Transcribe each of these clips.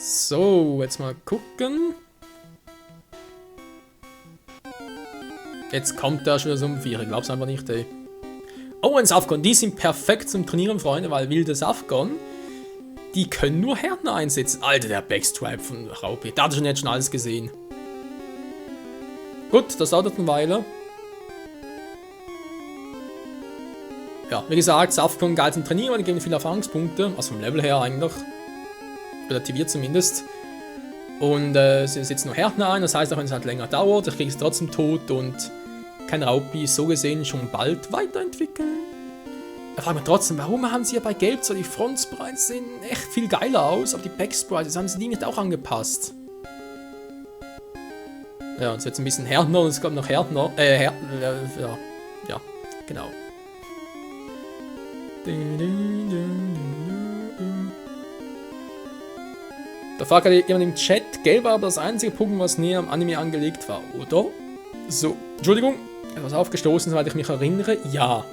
So, jetzt mal gucken. Jetzt kommt da schon so ein Vier, ich glaub's einfach nicht, ey. Oh, ein Safgon, die sind perfekt zum Trainieren, Freunde, weil wilde Safgon, die können nur Härtner einsetzen. Alter, der Backstripe von Raupi, da hat er schon jetzt schon alles gesehen. Gut, das dauert eine Weile. Ja, wie gesagt, Safgon galt zum Trainieren, die geben viele Erfahrungspunkte, also vom Level her eigentlich. Relativiert zumindest. Und sie setzen nur Härtner ein, das heißt, auch wenn es halt länger dauert, ich kriege es trotzdem tot und kann Raupi so gesehen schon bald weiterentwickeln. Da fragt man trotzdem, warum haben sie ja bei Gelb so die Frontsprites sehen echt viel geiler aus, aber die Backsprites haben sie die nicht auch angepasst. Ja, und es wird ein bisschen Härtner und es kommt noch Härtner, ja, genau. Da fragt jemand im Chat, Gelb war aber das einzige Pokémon, was näher am Anime angelegt war, oder? So, Entschuldigung, etwas aufgestoßen, soweit ich mich erinnere. Ja.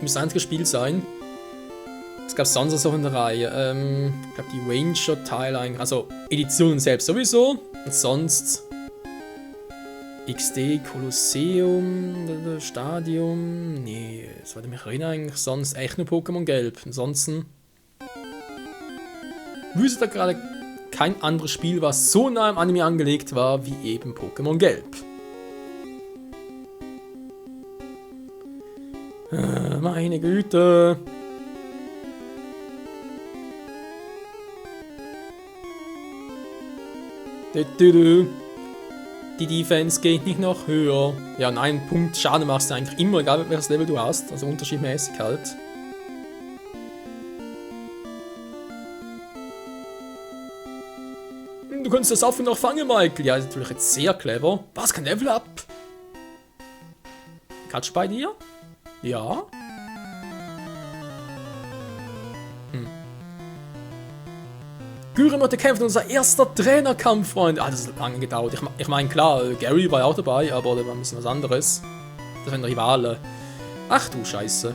Muss ein einziges Spiel sein. Es gab sonst noch in der Reihe. Ich glaube die Ranger-Teile eigentlich. Also Editionen selbst sowieso. Und sonst XD, Kolosseum, Stadium. Nee, das wollte ich mich erinnern eigentlich. Sonst echt nur Pokémon Gelb. Ansonsten wüsste da gerade kein anderes Spiel, was so nah im Anime angelegt war, wie eben Pokémon Gelb. Meine Güte. Die Defense geht nicht noch höher. Ja, und einen Punkt Schaden machst du eigentlich immer, egal welches Level du hast. Also unterschiedmäßig halt. Du kannst das Affen noch fangen, Michael. Ja, ist natürlich jetzt sehr clever. Was, kein Level Up? Catch bei dir? Ja. Gyren heute kämpft, unser erster Trainerkampf, Freunde. Ah, das hat lange gedauert. Ich meine, klar, Gary war ja auch dabei, aber da war ein bisschen was anderes. Das waren Rivale. Ach du Scheiße.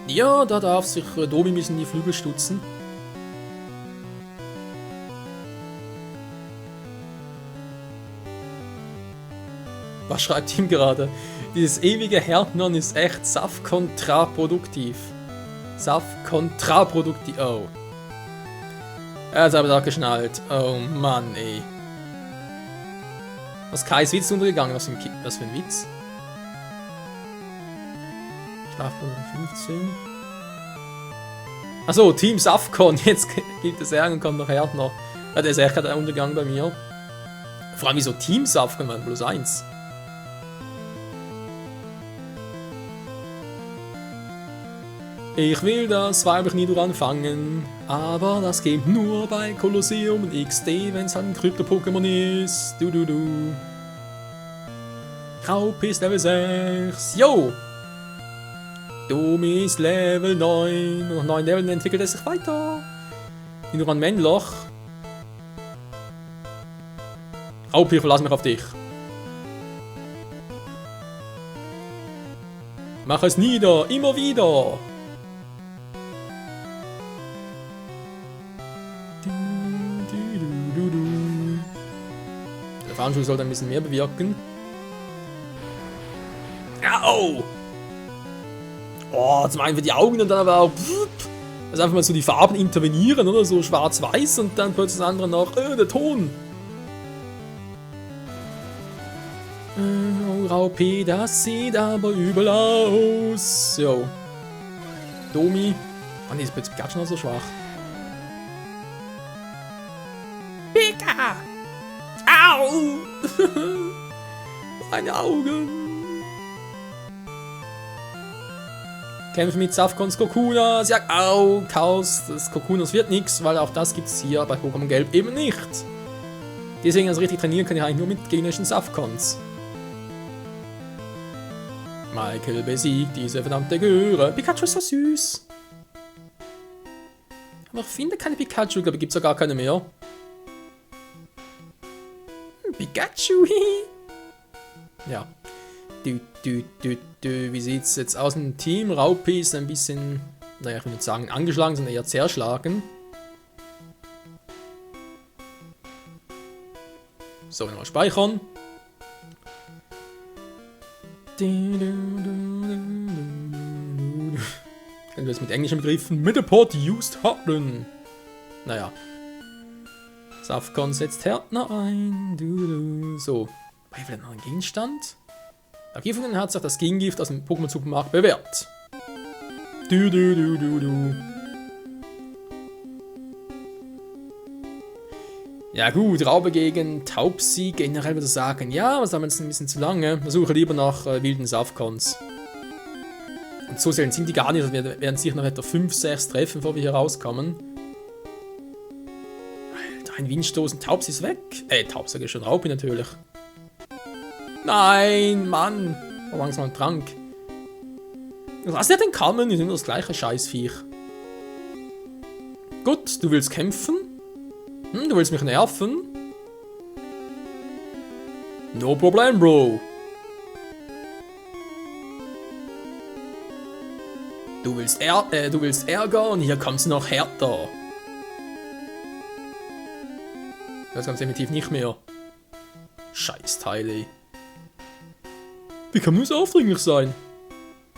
Ja, da darf sich Domi ein bisschen in die Flügel stutzen. Was schreibt ihm gerade? Dieses ewige Härtnern ist echt Saft-kontraproduktiv. Saft-kontraproduktiv. Oh. Er hat aber da geschnallt. Oh Mann, ey. Was Kais Witz untergegangen? Was für ein Witz? Schlafpunkt 15. Achso, Team Safcon. Jetzt gibt es Ärger und kommt noch Härtner. Ja, der ist echt gerade untergegangen bei mir. Vor allem wieso Team Safcon, weil bloß 1. Ich will das weiblich Nido anfangen, aber das geht nur bei Kolosseum und XD, wenn es halt ein Krypto-Pokémon ist. Du. Raupi ist Level 6. Yo! Domi ist Level 9. Und nach 9 Leveln entwickelt es sich weiter. Nidoran Männloch. Raupi, ich verlasse mich auf dich. Mach es nieder, immer wieder. Der Fahnschuh sollte ein bisschen mehr bewirken. Au! Oh, zum einen für die Augen und dann aber auch. Also einfach mal so die Farben intervenieren, oder? So schwarz-weiß und dann plötzlich das andere noch. Der Ton! Oh, Raupi, das sieht aber übel aus. Jo. Domi. Ah, nee, ist plötzlich Pikachu noch so schwach. Pika! Au! Meine Augen! Kämpfe mit Safcons Kokunas. Ja, au! Chaos des Kokunas wird nichts, weil auch das gibt es hier bei Pokémon Gelb eben nicht. Deswegen, also richtig trainieren kann ich eigentlich nur mit gegnerischen Safcons. Michael besiegt diese verdammte Göre. Pikachu ist so süß. Aber ich finde keine Pikachu, ich glaube, gibt es ja gar keine mehr. Pikachu, ja. Wie sieht's jetzt aus mit dem Team? Raupi ist ein bisschen, naja, ich will nicht sagen angeschlagen, sondern eher zerschlagen. So, nochmal speichern. Können wir jetzt mit englischen Begriffen Metapod used Harden. Naja. Safcon setzt Härtner ein. So. Bei vielleicht noch ein Gegenstand. Der Giftungen hat sich das Gegengift aus dem Pokémon-Supermarkt bewährt. Ja gut, Raube gegen Taubsi. Generell würde ich sagen, ja, was haben wir jetzt ein bisschen zu lange. Wir suchen lieber nach wilden Safcons. Und so selten sind die gar nicht. Also wir werden sicher noch etwa 5, 6 treffen, bevor wir hier rauskommen. Alter, ein Windstoß und Taubsi ist weg. Taubsi ist schon Raupi natürlich. Nein, Mann. Oh, langsam ein Trank. Was der denn kommen? Ist immer das gleiche Scheißviech. Gut, du willst kämpfen? Du willst mich nerven? No problem, Bro. Du willst Ärger und hier kommt's noch härter. Das kommt definitiv nicht mehr. Scheißteile. Wie kann nur so aufdringlich sein?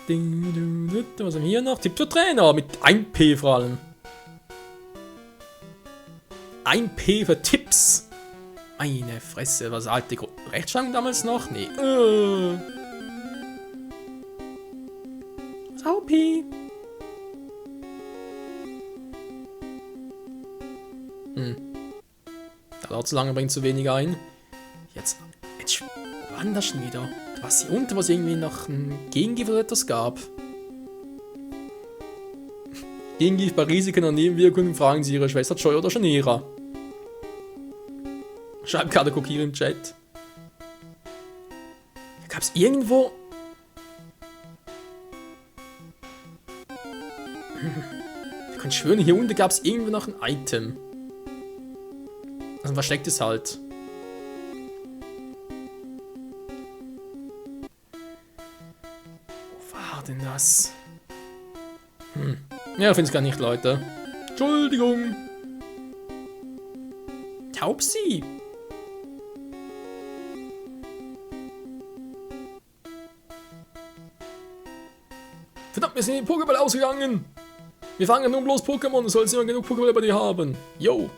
Was haben wir hier noch? Tipp für Trainer mit 1P vor allem. 1P für Tipps. Meine Fresse, was alte Rechtschreibung damals noch? Nee. Saupi. Da dauert zu lange, bringt zu wenig ein. Jetzt wann das schon wieder? Was hier unten, was irgendwie noch ein Gegengift oder etwas gab. Gegengift bei Risiken und Nebenwirkungen fragen Sie Ihre Schwester Joy oder Janira. Schreibt gerade Kokiri im Chat. Gab es irgendwo... Ich kann schwören, hier unten gab es irgendwo noch ein Item. Also was steckt es halt? Wo war denn das? Ja, ich finde es gar nicht, Leute. Entschuldigung. Taubsi. Verdammt, wir sind in den Pokéball ausgegangen. Wir fangen nun bloß Pokémon, du sollst immer genug Pokémon bei dir haben. Yo.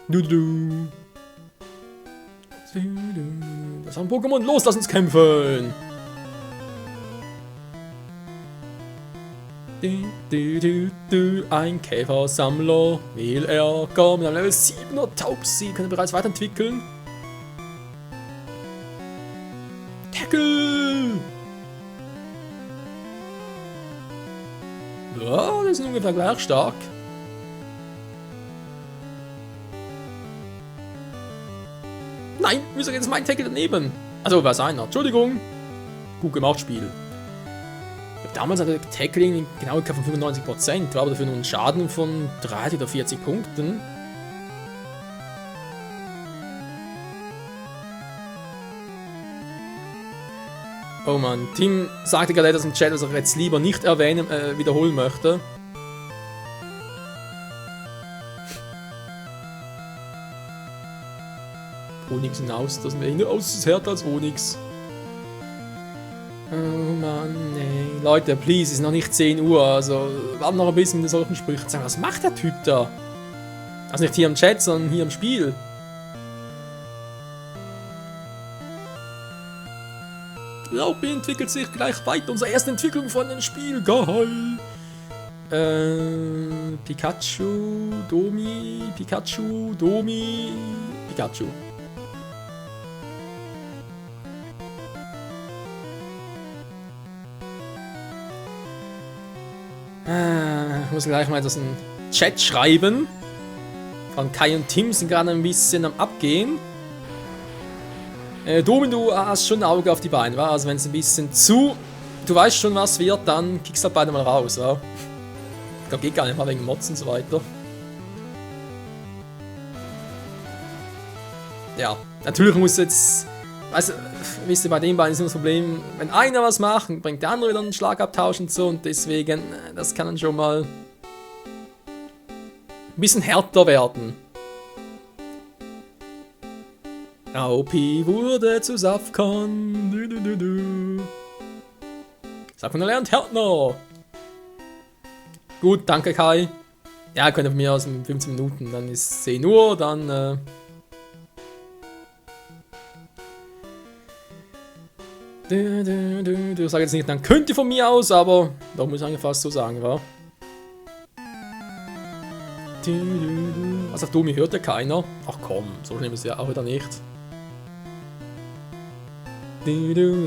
Das haben Pokémon, los, lass uns kämpfen. Ein Käfersammler will Ärger mit einem Level 7er Taubsi, kann er bereits weiterentwickeln. Tackle! Ja, das ist ungefähr gleich stark. Nein, wieso geht jetzt mein Tackle daneben? Also, war seiner. Entschuldigung. Gut gemacht, Spiel. Damals hatte Tackling eine Genauigkeit von 95%, war aber dafür nur ein Schaden von 30 oder 40 Punkten. Oh Mann, Tim sagte gerade etwas im Chat, was er jetzt lieber nicht wiederholen möchte. Onyx hinaus, das wäre aus ist härter als Onyx. Oh Mann, ey. Leute, please, es ist noch nicht 10 Uhr, also warten noch ein bisschen mit solchen Sprüchen. Sagen, was macht der Typ da? Also nicht hier im Chat, sondern hier im Spiel. Raupi entwickelt sich gleich weiter. Unsere erste Entwicklung von dem Spiel. Geil. Pikachu, Domi, Pikachu, Domi, Pikachu. Ich muss gleich mal das in den Chat schreiben. Von Kai und Tim sind gerade ein bisschen am Abgehen. Domin, du hast schon ein Auge auf die Beine, wa? Also wenn es ein bisschen zu... Du weißt schon, was wird, dann kickst du halt beide mal raus, wa? Ich glaube, geht gar nicht mal wegen Mods und so weiter. Ja, natürlich muss jetzt... Also, wisst ihr, bei den beiden ist das Problem, wenn einer was macht, bringt der andere wieder einen Schlagabtausch und so, und deswegen, das kann dann schon mal ein bisschen härter werden. Raupi wurde zu Safkan. Safkan erlernt Härtner. Gut, danke Kai. Ja, könnt ihr von mir aus in 15 Minuten. Dann ist 10 Uhr, dann... Du sag jetzt nicht, dann könnt ihr von mir aus, aber doch muss ich eigentlich fast so sagen, wa? Was sagt du, mir hört ja keiner? Ach komm, so schlimm ist es ja auch wieder nicht.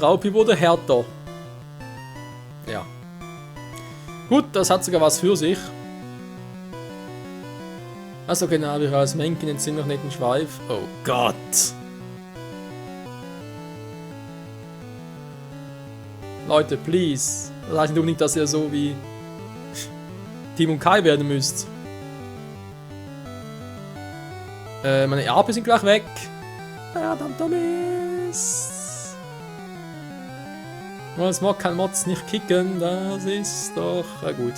Raupi wurde härter. Ja. Gut, das hat sogar was für sich. Also genau, habe ich als Menken den Sinn noch nicht in Schweif. Oh Gott. Leute, please. Das heißt nicht unbedingt, dass ihr so wie Team und Kai werden müsst. Meine Erbe sind gleich weg. Verdammter Mist. Das mag kein Mods nicht kicken, das ist doch gut.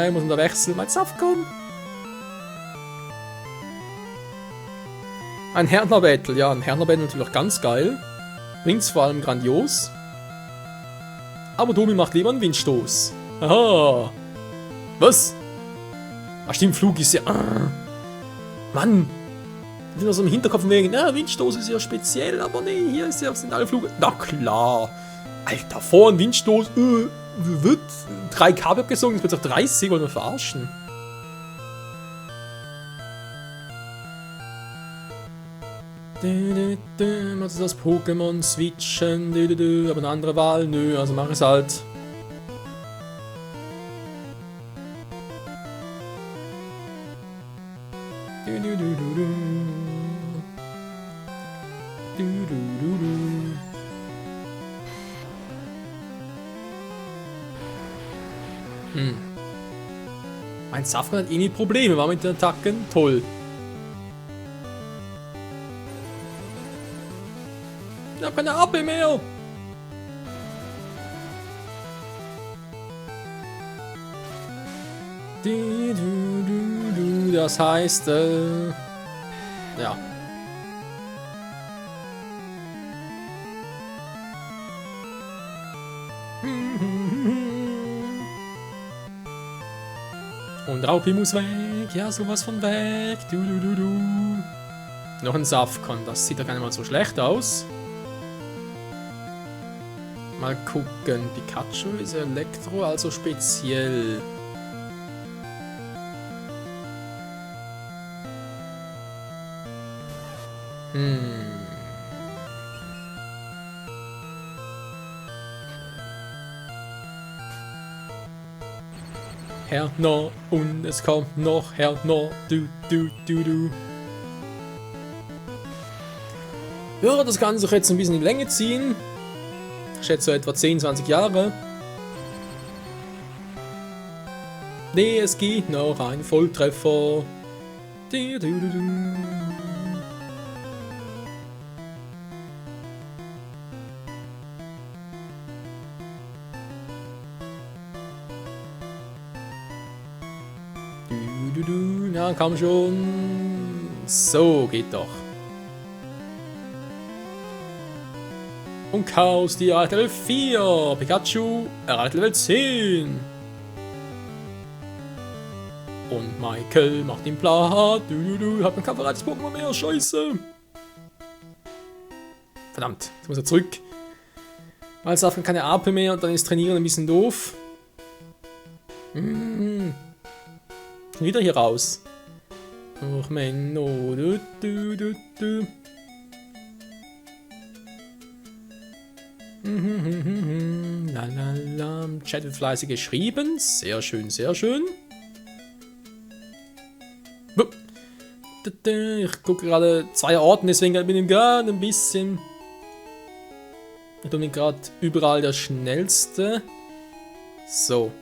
Ich muss da wechseln, mein Safkan. Ein Härtner-Battle, ja, ein Härtner-Battle natürlich ganz geil. Bringt's vor allem grandios. Aber Domi macht lieber einen Windstoß. Aha. Was? Ach stimmt, Flug ist ja... Mann. Ich bin so im Hinterkopf wegen, Windstoß ist ja speziell, aber nee, hier ist ja, sind alle Flug... Na klar. Alter, vor ein Windstoß. Wird 3 Kabel abgesogen, jetzt wird es auch 30, wollen wir verarschen. Also das Pokémon switchen, aber eine andere Wahl, nö, also mach ich es halt. Mein Safkan hat nie Probleme, war mit den Attacken toll. Ich hab keine AP mehr. Das heißt, ja. Und Raupi muss weg, ja sowas von weg. Noch ein Safkan, das sieht ja gar nicht mal so schlecht aus. Mal gucken, Pikachu ist Elektro, also speziell. Härtner und es kommt noch Härtner. Ja, das kann sich jetzt ein bisschen in die Länge ziehen. Ich schätze so etwa 10-20 Jahre. Nee, es geht noch ein Volltreffer. Ja, komm schon. So, geht doch. Und Chaos, die erreicht Level 4. Pikachu erreicht Level 10. Und Michael macht ihn platt. Hat kein verrates Pokémon mehr. Scheiße. Verdammt, jetzt muss er zurück. Weil es darf keine AP mehr und dann ist Trainieren ein bisschen doof. Wieder hier raus. Och Menno. Lalala. Im Chat wird fleißig geschrieben. Sehr schön, sehr schön. Ich gucke gerade 2 Orten, deswegen bin ich gerade ein bisschen... Ich bin gerade überall der Schnellste. So.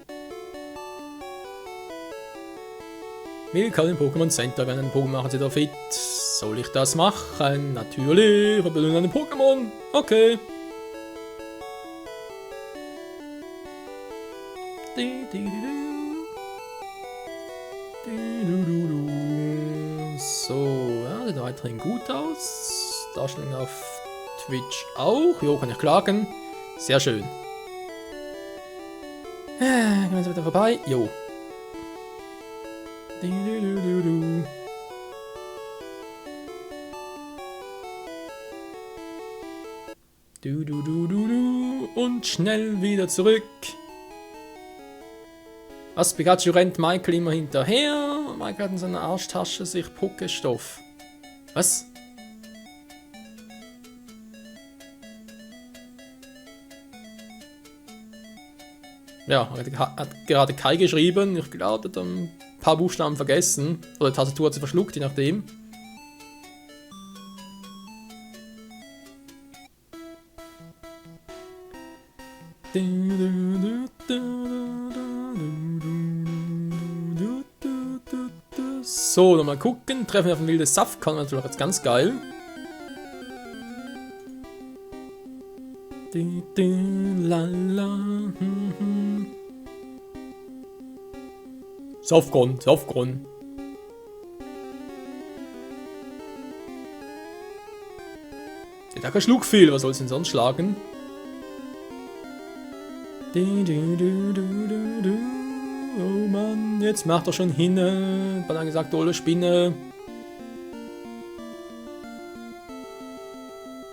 Willkommen im Pokémon Center. Wenn ein Pokémon machen Sie da fit. Soll ich das machen? Natürlich. Ich bin ein Pokémon. Okay. So, ja, sieht weiterhin gut aus. Darstellung auf Twitch auch. Jo, kann ich klagen. Sehr schön. Gehen wir jetzt wieder vorbei. Jo. Und schnell wieder zurück. Was, Pikachu rennt Michael immer hinterher. Michael hat in seiner Arschtasche sich Pokéstoff. Was? Ja, hat gerade Kai geschrieben. Ich glaube, er hat ein paar Buchstaben vergessen. Oder die Tastatur hat sie verschluckt, je nachdem. So, nochmal gucken. Treffen wir auf ein wildes Safkan, natürlich jetzt ganz geil. Safkan, Safkan. Der hat kein Schluck viel, was soll es denn sonst schlagen? Oh Mann, jetzt macht er schon hin. Dann gesagt, olle Spinne.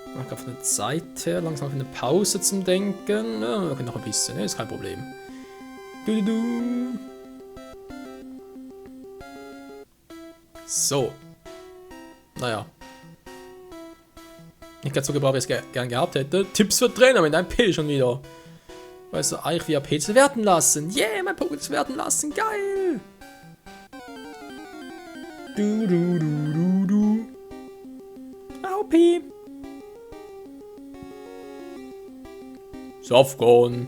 Ich glaube von der Zeit her langsam auf eine Pause zum Denken. Ja, wir können noch ein bisschen, ist kein Problem. So. Naja. Nicht ganz so gebraucht, wie ich es gern gehabt hätte. Tipps für Trainer mit einem P schon wieder. Weißt du, Eich via PC werten lassen. Yeah, mein Pokémon ist werten lassen. Geil. Aupi. Safkan.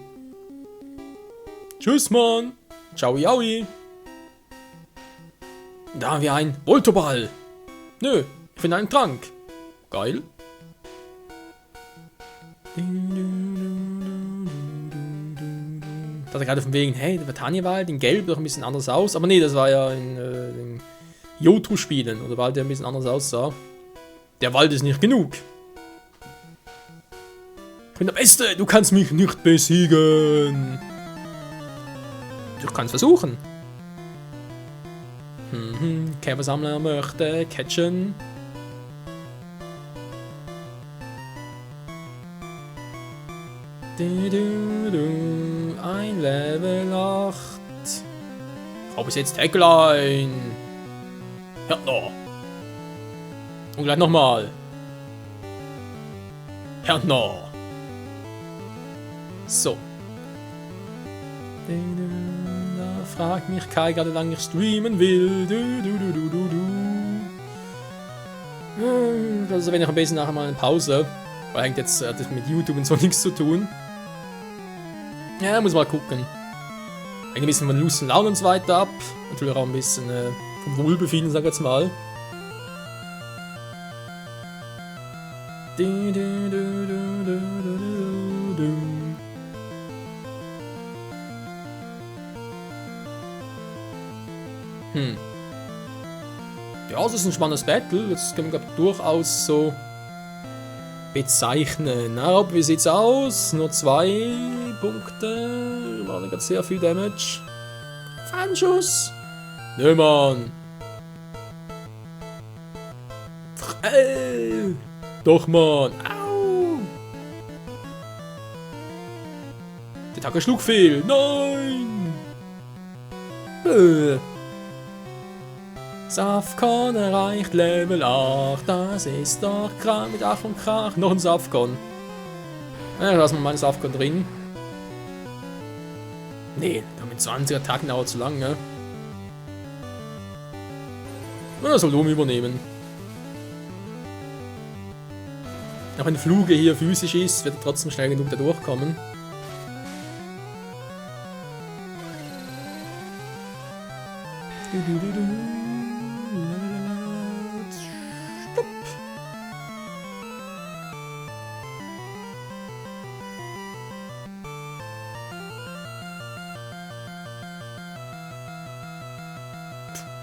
Tschüss, Mann. Ciao, yaoi. Da haben wir ein Voltoball. Nö, ich finde einen Trank. Geil. Da hat er gerade von wegen, hey, der Vataniwald in Gelb doch ein bisschen anders aus. Aber nee, das war ja in den Johto-Spielen, oder Wald, der ein bisschen anders aussah. Der Wald ist nicht genug. Ich bin der Beste, du kannst mich nicht besiegen. Ich kann es versuchen. Käfersammler möchte catchen. Ein Level 8. Ob es jetzt Tagline. Hört noch. Und gleich nochmal. Hört noch. So. Da fragt mich Kai gerade, wie lange ich streamen will. Also wenn ich am besten nachher mal eine Pause. Weil eigentlich jetzt hat das mit YouTube und so nichts zu tun. Ja, muss mal gucken. Hängt ein bisschen von Lust und Laune und so weiter ab. Natürlich auch ein bisschen vom Wohlbefinden, sag ich jetzt mal. Ja, es ist ein spannendes Battle. Jetzt können wir durchaus so bezeichnen. Na, wie sieht's aus? Nur 2 Punkte. Machen gerade sehr viel Damage. Fernschuss. Nö, Mann. Doch, Mann. Au. Der Tag schlug viel. Nein. Safkan erreicht Level 8, das ist doch krank mit Ach und Krach. Noch ein Safkan. Ja, lassen wir mal einen Safkan drin. Nee, mit 20 Attacken dauert zu lang, ne? Er soll Dom übernehmen. Auch wenn der Fluge hier physisch ist, wird er trotzdem schnell genug da durchkommen. Stopp.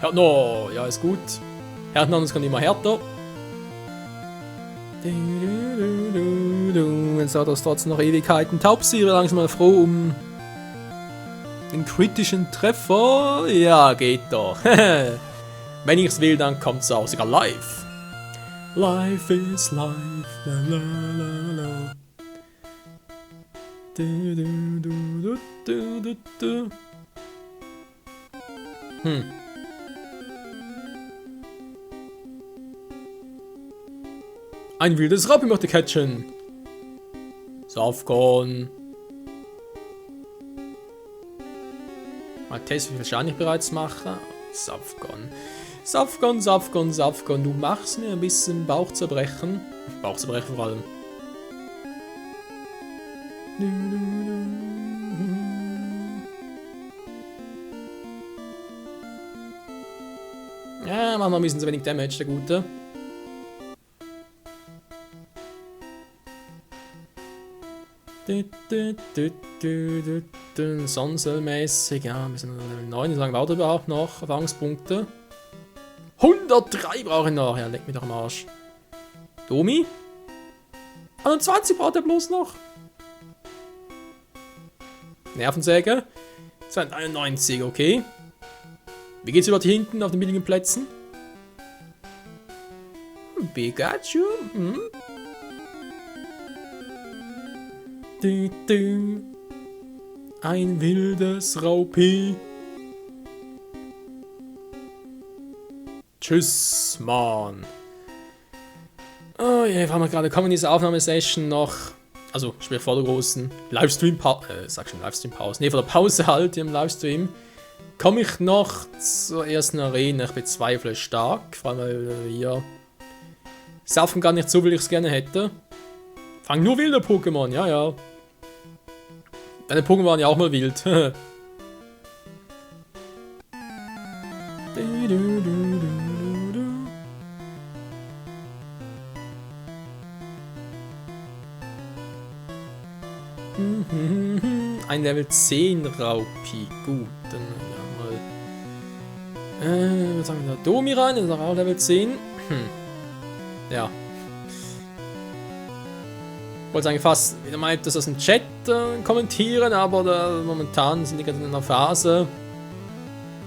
Härtner, ja ist gut. Härtner, das kann immer härter. Jetzt hat das trotzdem noch Ewigkeiten. Taubsi wäre langsam mal froh um den kritischen Treffer. Ja, geht doch. Wenn ich's will, dann kommt's auch sogar live. Life is life. La, la, la, la. Du, du, du, du, du, du. Ein wildes Rappi möchte catchen. Safgon. Mal testen, wie viel Schaden ich bereits mache. Safgon. Safgon, Safgon, Safgon. Du machst mir ein bisschen Bauchzerbrechen. Bauchzerbrechen vor allem. Ja, machen wir ein bisschen zu wenig Damage, der Gute. Sonselmäßig, ja, wir sind Level 9, wie lange dauert er überhaupt noch? Erfahrungspunkte. 103 brauche ich noch, ja, leck mich doch am Arsch. Domi? 21 braucht er bloß noch. Nervensäge. 291, okay. Wie geht's dort hier hinten auf den billigen Plätzen? Pikachu? Hm? Du, du. Ein wildes Raupi. Tschüss, Mann. Oh je, waren wir gerade kommen in diese Aufnahmesession noch. Also, sprich vor der großen Livestream-Pause. Sag schon Livestream-Pause. Ne, vor der Pause halt im Livestream. Komme ich noch zur ersten Arena? Ich bezweifle stark. Vor allem, weil wir saufen gar nicht so, wie ich es gerne hätte. Fang nur wilde Pokémon, ja, ja. Deine Pokémon waren ja auch mal wild. Ein Level 10 Raupi. Gut, dann ja mal. Was sagen wir da? Domi rein, das ist auch Level 10. Ja. Ich wollte eigentlich fast wieder mal das aus dem Chat kommentieren, aber momentan sind die gerade in einer Phase.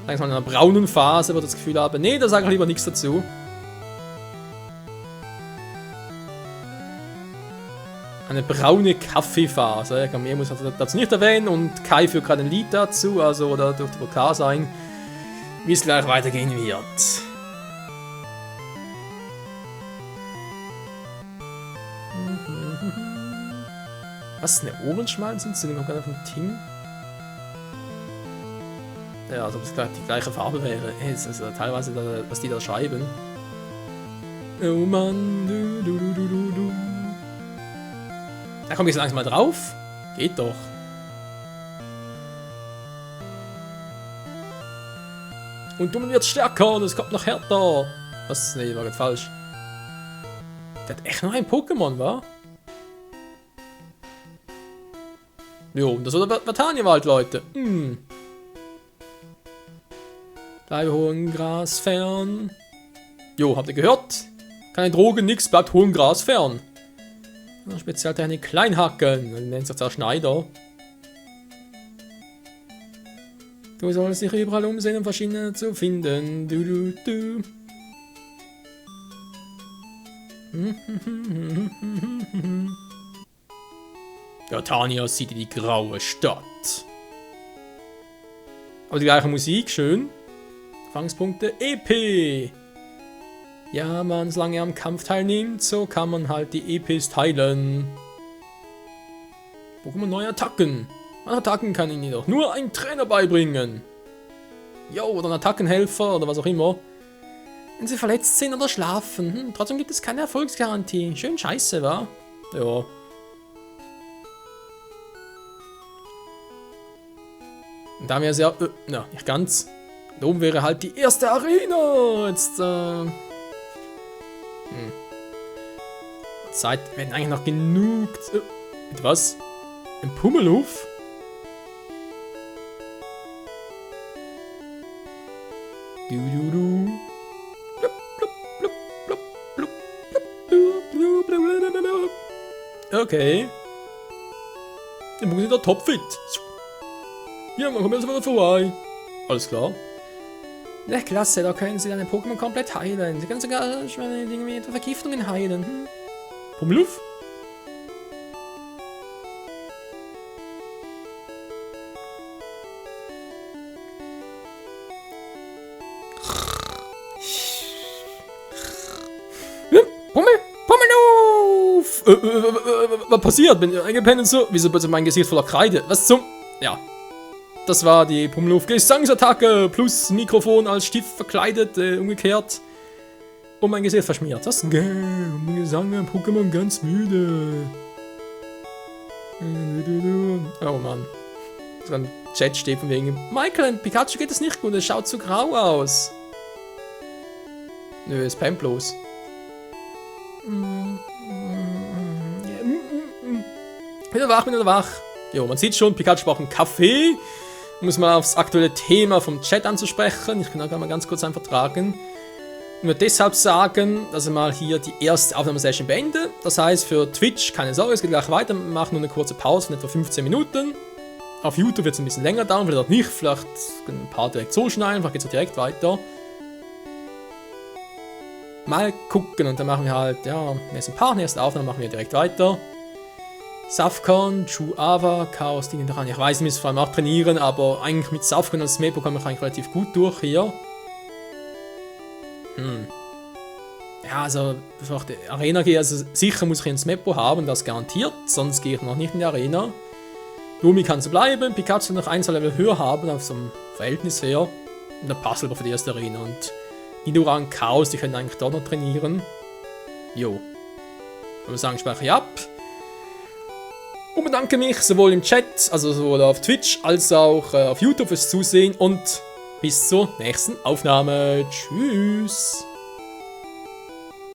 Langsam in einer braunen Phase, wo ich das Gefühl habe, nee, da sage ich lieber nichts dazu. Eine braune Kaffeephase. Mehr muss ich dazu nicht erwähnen und Kai führt gerade ein Lied dazu, also oder dürfte wohl klar sein, wie es gleich weitergehen wird. Was, eine Ohrenschmalz sind die noch gar nicht vom Team? Ja, als ob es die gleiche Farbe wäre. Es ist teilweise, was die da schreiben. Oh Mann, du. Da komme ich so langsam mal drauf. Geht doch. Und Dummen wird stärker und es kommt noch härter. Was? Nee, war gerade falsch. Der hat echt noch ein Pokémon, wa? Jo, das war der Vatanienwald, Leute. Bleibe hohen Gras fern. Jo, habt ihr gehört? Keine Drogen, nix, bleibt hohen Gras fern. Spezialtechnik Kleinhacken, nennt sich der Schneider. Du sollst dich überall umsehen, um verschiedene zu finden. Du. Ja, Tania sieht in die graue Stadt. Aber die gleiche Musik, schön. Fangspunkte EP. Ja, man, solange er am Kampf teilnimmt, so kann man halt die EPs teilen. Pokémon neue Attacken. An Attacken kann ihnen jedoch nur ein Trainer beibringen. Jo, oder ein Attackenhelfer oder was auch immer. Wenn sie verletzt sind oder schlafen. Trotzdem gibt es keine Erfolgsgarantie. Schön scheiße, wa? Ja. Und da haben wir ja sehr... na, nicht ganz. Da oben wäre halt die erste Arena. Jetzt, Zeit werden eigentlich noch genug... mit was? Ein Pummeluff? Du. okay. Dann muss ich da topfit. Ja, man kommt jetzt wieder vorbei. Alles klar. Ja, klasse, da können Sie deine Pokémon komplett heilen. Sie können sogar irgendwie Vergiftungen heilen. Pummeluff? Pummeluff! Was passiert? Bin ich eingepennt und so? Wieso plötzlich mein Gesicht voller Kreide? Was zum... Ja. Das war die Pummeluff Gesangsattacke plus Mikrofon als Stift verkleidet, umgekehrt. Und mein Gesicht verschmiert. Das ist geil. Mein Gesang, Pokémon ganz müde. Oh Mann. So ein Chat steht von wegen: Michael, Pikachu geht es nicht gut, es schaut zu grau aus. Nö, es pennt bloß. Wieder wach. Jo, man sieht schon, Pikachu braucht einen Kaffee. Um es mal aufs aktuelle Thema vom Chat anzusprechen. Ich kann auch mal ganz kurz einfach tragen. Nur deshalb sagen, dass ich mal hier die erste Aufnahmesession beende. Das heißt, für Twitch, keine Sorge, es geht gleich weiter. Wir machen nur eine kurze Pause von etwa 15 Minuten. Auf YouTube wird es ein bisschen länger dauern, vielleicht auch nicht. Vielleicht ein paar direkt so schneiden, vielleicht geht es auch direkt weiter. Mal gucken und dann machen wir halt, ja, nächste Aufnahme machen wir direkt weiter. Safcon, Chuava, Chaos, Dinge daran. Ich weiß, ich muss vor allem auch trainieren, aber eigentlich mit Safcon als Mepo komme ich eigentlich relativ gut durch hier. Ja, also bevor ich in die Arena gehe, also sicher muss ich ein Mepo haben, das garantiert, sonst gehe ich noch nicht in die Arena. Lumi kann so bleiben, Pikachu noch ein, 2 Level höher haben, auf so einem Verhältnis her. Und dann passt aber für die erste Arena. Und Nidoran, Chaos, die können eigentlich dort noch trainieren. Jo. Ich würde sagen, speichere ich ab. Und bedanke mich sowohl im Chat, also sowohl auf Twitch, als auch auf YouTube fürs Zusehen und bis zur nächsten Aufnahme. Tschüss!